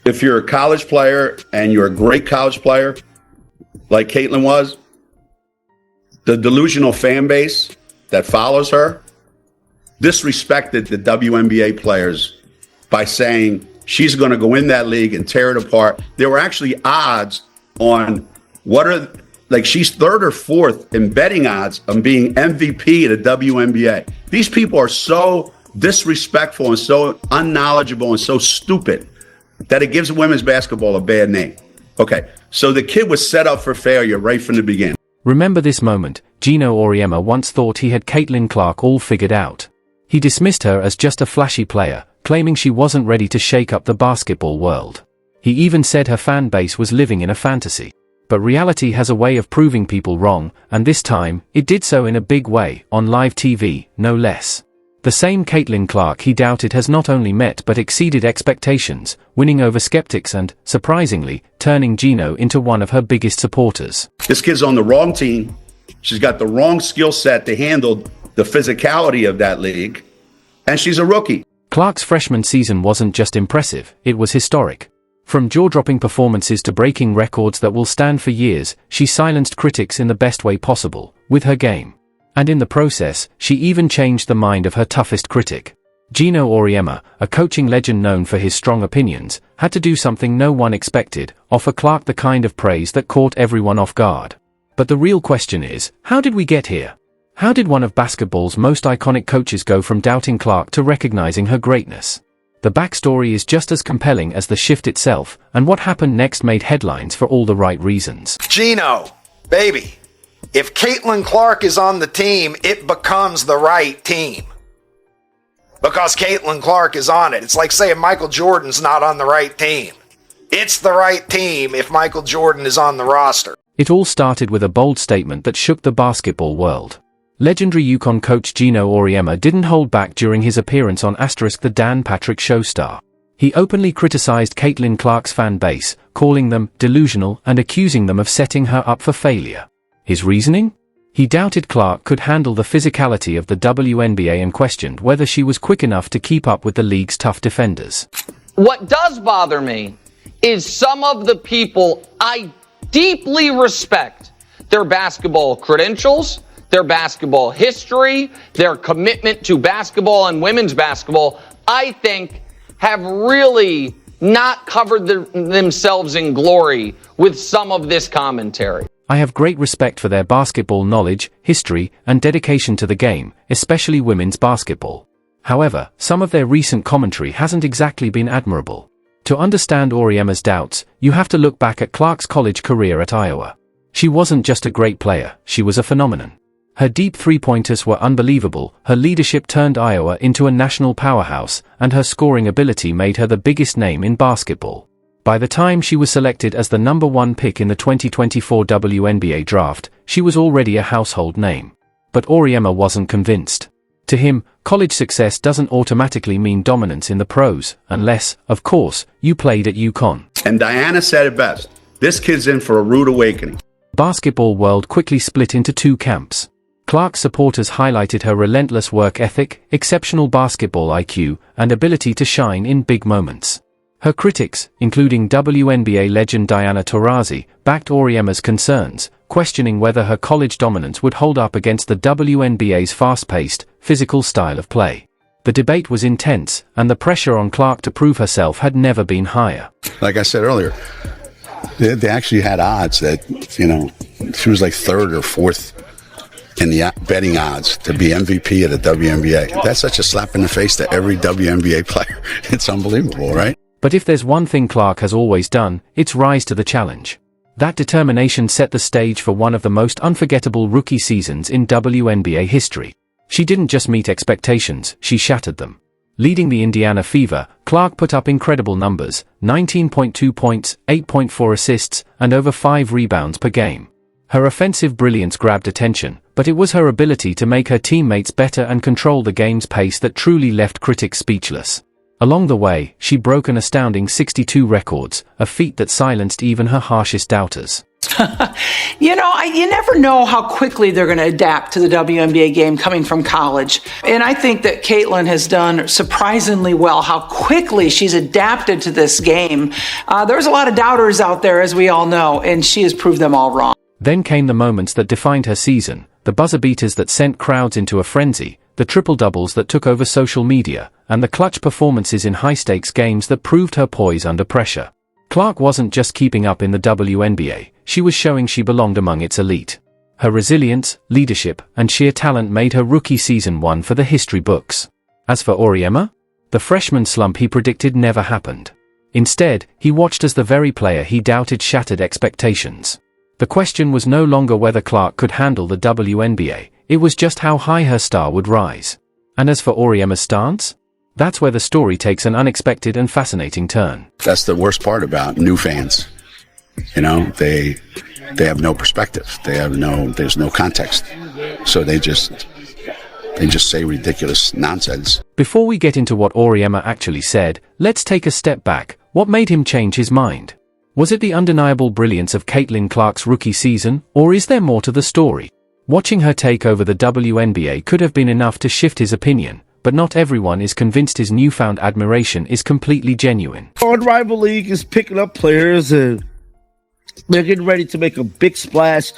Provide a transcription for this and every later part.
if you're a college player and you're a great college player, like Caitlin was, the delusional fan base that follows her disrespected the WNBA players by saying she's going to go in that league and tear it apart. There were actually odds on she's third or fourth in betting odds on being MVP of the WNBA. These people are so disrespectful and so unknowledgeable and so stupid that it gives women's basketball a bad name. Okay, so the kid was set up for failure right from the beginning. Remember this moment. Gino Auriemma once thought he had Caitlin Clark all figured out. He dismissed her as just a flashy player, claiming she wasn't ready to shake up the basketball world. He even said her fan base was living in a fantasy. But reality has a way of proving people wrong, and this time, it did so in a big way, on live TV, no less. The same Caitlin Clark he doubted has not only met but exceeded expectations, winning over skeptics and, surprisingly, turning Gino into one of her biggest supporters. This kid's on the wrong team. She's got the wrong skill set to handle the physicality of that league, and she's a rookie. Clark's freshman season wasn't just impressive, it was historic. From jaw-dropping performances to breaking records that will stand for years, she silenced critics in the best way possible, with her game. And in the process, she even changed the mind of her toughest critic. Gino Auriemma, a coaching legend known for his strong opinions, had to do something no one expected, offer Clark the kind of praise that caught everyone off guard. But the real question is, how did we get here? How did one of basketball's most iconic coaches go from doubting Clark to recognizing her greatness? The backstory is just as compelling as the shift itself, and what happened next made headlines for all the right reasons. Gino, baby, if Caitlin Clark is on the team, it becomes the right team. Because Caitlin Clark is on it. It's like saying Michael Jordan's not on the right team. It's the right team if Michael Jordan is on the roster. It all started with a bold statement that shook the basketball world. Legendary UConn coach Gino Auriemma didn't hold back during his appearance on the Dan Patrick Show star. He openly criticized Caitlin Clark's fan base, calling them delusional and accusing them of setting her up for failure. His reasoning? He doubted Clark could handle the physicality of the WNBA and questioned whether she was quick enough to keep up with the league's tough defenders. What does bother me is some of the people I deeply respect, their basketball credentials, their basketball history, their commitment to basketball and women's basketball, I think have really not covered themselves in glory with some of this commentary. I have great respect for their basketball knowledge, history, and dedication to the game, especially women's basketball. However, some of their recent commentary hasn't exactly been admirable. To understand Auriemma's doubts, you have to look back at Clark's college career at Iowa. She wasn't just a great player, she was a phenomenon. Her deep three-pointers were unbelievable, her leadership turned Iowa into a national powerhouse, and her scoring ability made her the biggest name in basketball. By the time she was selected as the #1 pick in the 2024 WNBA draft, she was already a household name. But Auriemma wasn't convinced. To him, college success doesn't automatically mean dominance in the pros, unless, of course, you played at UConn. And Diana said it best. This kid's in for a rude awakening. Basketball world quickly split into two camps. Clark's supporters highlighted her relentless work ethic, exceptional basketball IQ, and ability to shine in big moments. Her critics, including WNBA legend Diana Taurasi, backed Auriemma's concerns, questioning whether her college dominance would hold up against the WNBA's fast-paced, physical style of play. The debate was intense, and the pressure on Clark to prove herself had never been higher. Like I said earlier, they actually had odds that, she was like third or fourth in the betting odds to be MVP of the WNBA. That's such a slap in the face to every WNBA player. It's unbelievable, right? But if there's one thing Clark has always done, it's rise to the challenge. That determination set the stage for one of the most unforgettable rookie seasons in WNBA history. She didn't just meet expectations, she shattered them. Leading the Indiana Fever, Clark put up incredible numbers, 19.2 points, 8.4 assists, and over 5 rebounds per game. Her offensive brilliance grabbed attention, but it was her ability to make her teammates better and control the game's pace that truly left critics speechless. Along the way, she broke an astounding 62 records, a feat that silenced even her harshest doubters. You never know how quickly they're going to adapt to the WNBA game coming from college. And I think that Caitlin has done surprisingly well, how quickly she's adapted to this game. There's a lot of doubters out there, as we all know, and she has proved them all wrong. Then came the moments that defined her season, the buzzer beaters that sent crowds into a frenzy, the triple-doubles that took over social media, and the clutch performances in high-stakes games that proved her poise under pressure. Clark wasn't just keeping up in the WNBA, she was showing she belonged among its elite. Her resilience, leadership, and sheer talent made her rookie season one for the history books. As for Auriemma, the freshman slump he predicted never happened. Instead, he watched as the very player he doubted shattered expectations. The question was no longer whether Clark could handle the WNBA, it was just how high her star would rise. And as for Auriemma's stance? That's where the story takes an unexpected and fascinating turn. That's the worst part about new fans. They have no perspective. There's no context. So they just say ridiculous nonsense. Before we get into what Auriemma actually said, let's take a step back. What made him change his mind? Was it the undeniable brilliance of Caitlin Clark's rookie season, or is there more to the story? Watching her take over the WNBA could have been enough to shift his opinion, but not everyone is convinced his newfound admiration is completely genuine. Our rival league is picking up players and they're getting ready to make a big splash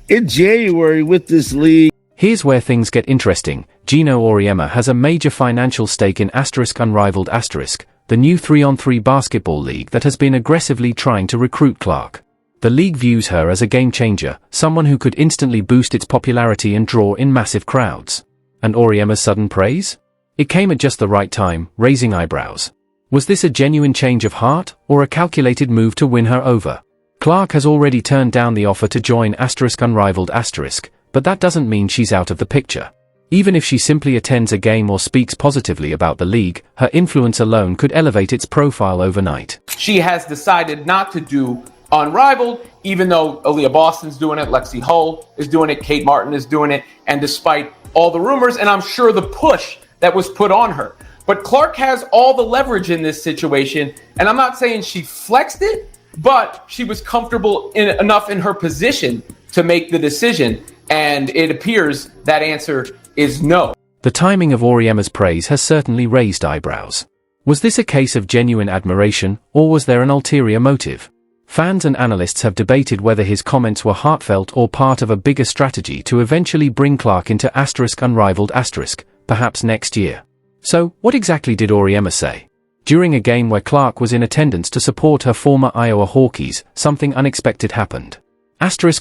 in January with this league. Here's where things get interesting. Geno Auriemma has a major financial stake in Unrivaled *, the new 3-on-3 basketball league that has been aggressively trying to recruit Clark. The league views her as a game changer, someone who could instantly boost its popularity and draw in massive crowds. And Auriemma's sudden praise? It came at just the right time, raising eyebrows. Was this a genuine change of heart, or a calculated move to win her over? Clark has already turned down the offer to join Unrivaled *, but that doesn't mean she's out of the picture. Even if she simply attends a game or speaks positively about the league, her influence alone could elevate its profile overnight. She has decided not to do Unrivaled, even though Aaliyah Boston's doing it, Lexi Hull is doing it, Kate Martin is doing it, and despite all the rumors, and I'm sure the push that was put on her. But Clark has all the leverage in this situation, and I'm not saying she flexed it, but she was comfortable enough in her position to make the decision, and it appears that answer is no. The timing of Auriemma's praise has certainly raised eyebrows. Was this a case of genuine admiration, or was there an ulterior motive? Fans and analysts have debated whether his comments were heartfelt or part of a bigger strategy to eventually bring Clark into Unrivaled *, perhaps next year. So, what exactly did Auriemma say? During a game where Clark was in attendance to support her former Iowa Hawkeyes, something unexpected happened.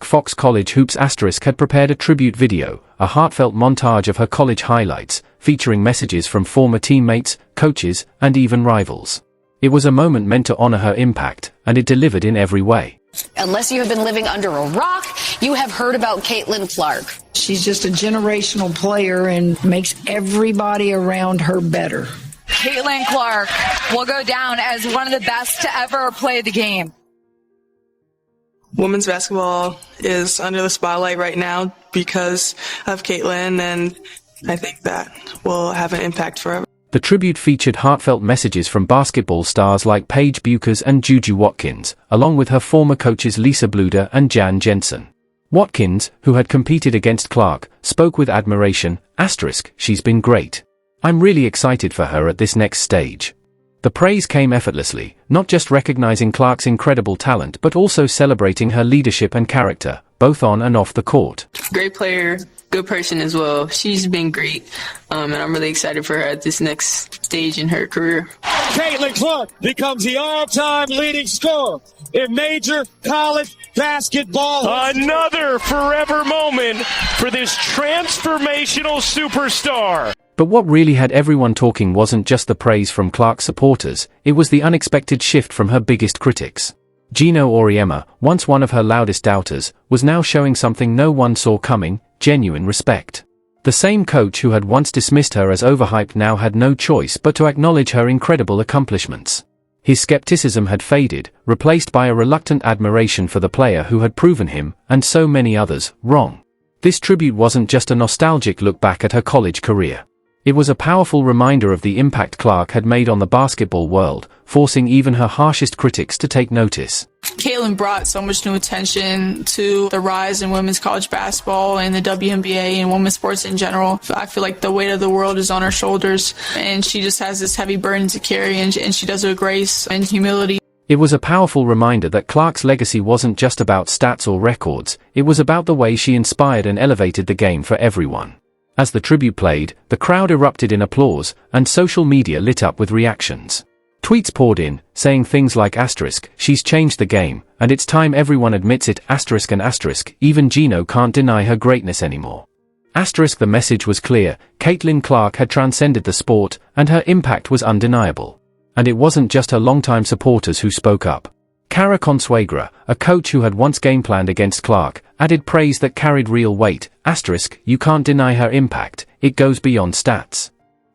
Fox College Hoops had prepared a tribute video, a heartfelt montage of her college highlights, featuring messages from former teammates, coaches, and even rivals. It was a moment meant to honor her impact, and it delivered in every way. Unless you have been living under a rock, you have heard about Caitlin Clark. She's just a generational player and makes everybody around her better. Caitlin Clark will go down as one of the best to ever play the game. Women's basketball is under the spotlight right now because of Caitlin, and I think that will have an impact forever. The tribute featured heartfelt messages from basketball stars like Paige Bueckers and Juju Watkins, along with her former coaches Lisa Bluder and Jan Jensen. Watkins, who had competed against Clark, spoke with admiration, *, she's been great. I'm really excited for her at this next stage. The praise came effortlessly, not just recognizing Clark's incredible talent but also celebrating her leadership and character, both on and off the court. Great player, good person as well. She's been great, and I'm really excited for her at this next stage in her career. Caitlin Clark becomes the all-time leading scorer in major college basketball. Another forever moment for this transformational superstar. But what really had everyone talking wasn't just the praise from Clark's supporters, it was the unexpected shift from her biggest critics. Geno Auriemma, once one of her loudest doubters, was now showing something no one saw coming: genuine respect. The same coach who had once dismissed her as overhyped now had no choice but to acknowledge her incredible accomplishments. His skepticism had faded, replaced by a reluctant admiration for the player who had proven him, and so many others, wrong. This tribute wasn't just a nostalgic look back at her college career. It was a powerful reminder of the impact Clark had made on the basketball world, forcing even her harshest critics to take notice. Caitlin brought so much new attention to the rise in women's college basketball and the WNBA and women's sports in general. I feel like the weight of the world is on her shoulders, and she just has this heavy burden to carry, and she does it with grace and humility. It was a powerful reminder that Clark's legacy wasn't just about stats or records, it was about the way she inspired and elevated the game for everyone. As the tribute played, the crowd erupted in applause, and social media lit up with reactions. Tweets poured in, saying things like "she's changed the game, and it's time everyone admits it, and even Gino can't deny her greatness anymore." The message was clear: Caitlin Clark had transcended the sport, and her impact was undeniable. And it wasn't just her longtime supporters who spoke up. Cara Consuegra, a coach who had once game-planned against Clark, added praise that carried real weight: "You can't deny her impact, it goes beyond stats."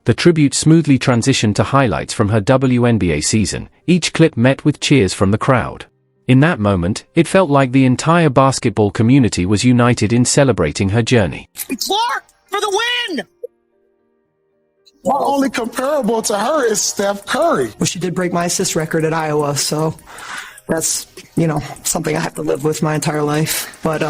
The tribute smoothly transitioned to highlights from her WNBA season, each clip met with cheers from the crowd. In that moment, it felt like the entire basketball community was united in celebrating her journey. Clark for the win! My only comparable to her is Steph Curry. Well, she did break my assist record at Iowa, so that's, something I have to live with my entire life. But,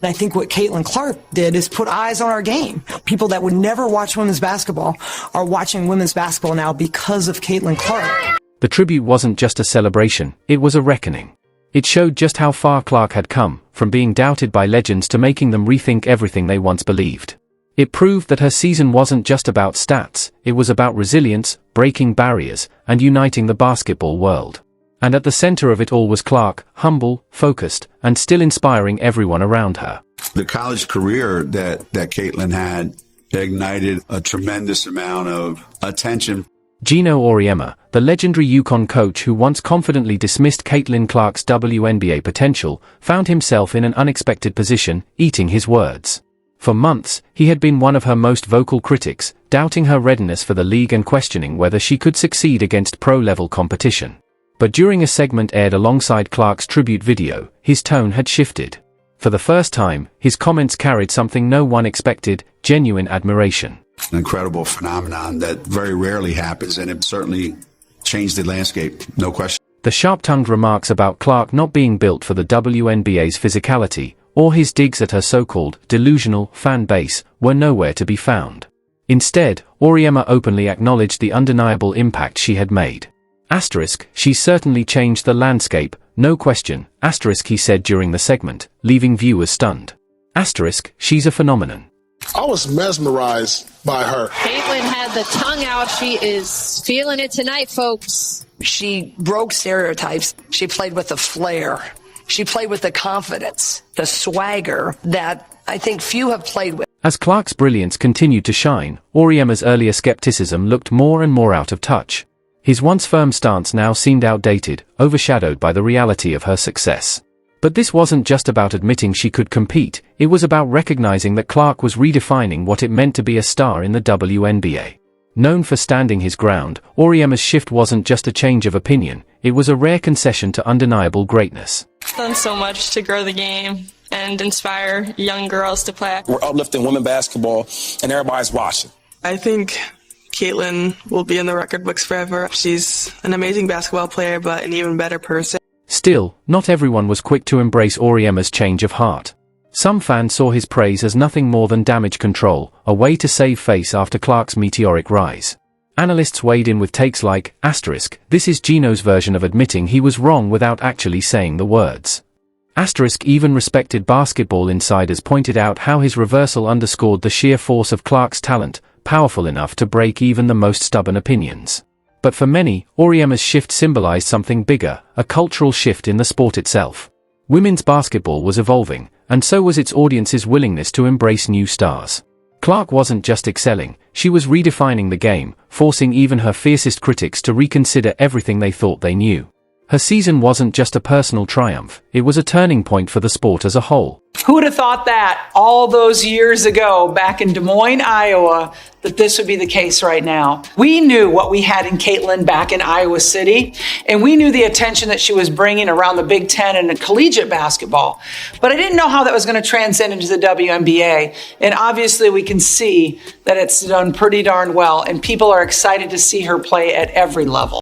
I think what Caitlin Clark did is put eyes on our game. People that would never watch women's basketball are watching women's basketball now because of Caitlin Clark. The tribute wasn't just a celebration, it was a reckoning. It showed just how far Clark had come, from being doubted by legends to making them rethink everything they once believed. It proved that her season wasn't just about stats, it was about resilience, breaking barriers, and uniting the basketball world. And at the center of it all was Clark, humble, focused, and still inspiring everyone around her. The college career that Caitlin had ignited a tremendous amount of attention. Gino Auriemma, the legendary UConn coach who once confidently dismissed Caitlin Clark's WNBA potential, found himself in an unexpected position, eating his words. For months, he had been one of her most vocal critics, doubting her readiness for the league and questioning whether she could succeed against pro-level competition. But during a segment aired alongside Clark's tribute video, his tone had shifted. For the first time, his comments carried something no one expected: genuine admiration. An incredible phenomenon that very rarely happens, and it certainly changed the landscape, no question. The sharp-tongued remarks about Clark not being built for the WNBA's physicality, or his digs at her so-called delusional fan base, were nowhere to be found. Instead, Auriemma openly acknowledged the undeniable impact she had made. "She certainly changed the landscape, no question," he said during the segment, leaving viewers stunned. "She's a phenomenon." I was mesmerized by her. Caitlin had the tongue out. She is feeling it tonight, folks. She broke stereotypes. She played with the flair. She played with the confidence, the swagger that I think few have played with. As Clark's brilliance continued to shine, Auriemma's earlier skepticism looked more and more out of touch. His once firm stance now seemed outdated, overshadowed by the reality of her success. But this wasn't just about admitting she could compete, it was about recognizing that Clark was redefining what it meant to be a star in the WNBA. Known for standing his ground, Auriemma's shift wasn't just a change of opinion, it was a rare concession to undeniable greatness. I've done so much to grow the game and inspire young girls to play. We're uplifting women basketball, and everybody's watching. I think Caitlin will be in the record books forever. She's an amazing basketball player, but an even better person. Still, not everyone was quick to embrace Auriemma's change of heart. Some fans saw his praise as nothing more than damage control, a way to save face after Clark's meteoric rise. Analysts weighed in with takes like, "This is Gino's version of admitting he was wrong without actually saying the words." Even respected basketball insiders pointed out how his reversal underscored the sheer force of Clark's talent, powerful enough to break even the most stubborn opinions. But for many, Auriemma's shift symbolized something bigger, a cultural shift in the sport itself. Women's basketball was evolving, and so was its audience's willingness to embrace new stars. Clark wasn't just excelling, she was redefining the game, forcing even her fiercest critics to reconsider everything they thought they knew. Her season wasn't just a personal triumph, it was a turning point for the sport as a whole. Who would have thought that all those years ago, back in Des Moines, Iowa, that this would be the case right now? We knew what we had in Caitlin back in Iowa City, and we knew the attention that she was bringing around the Big Ten and collegiate basketball. But I didn't know how that was going to transcend into the WNBA, and obviously we can see that it's done pretty darn well, and people are excited to see her play at every level.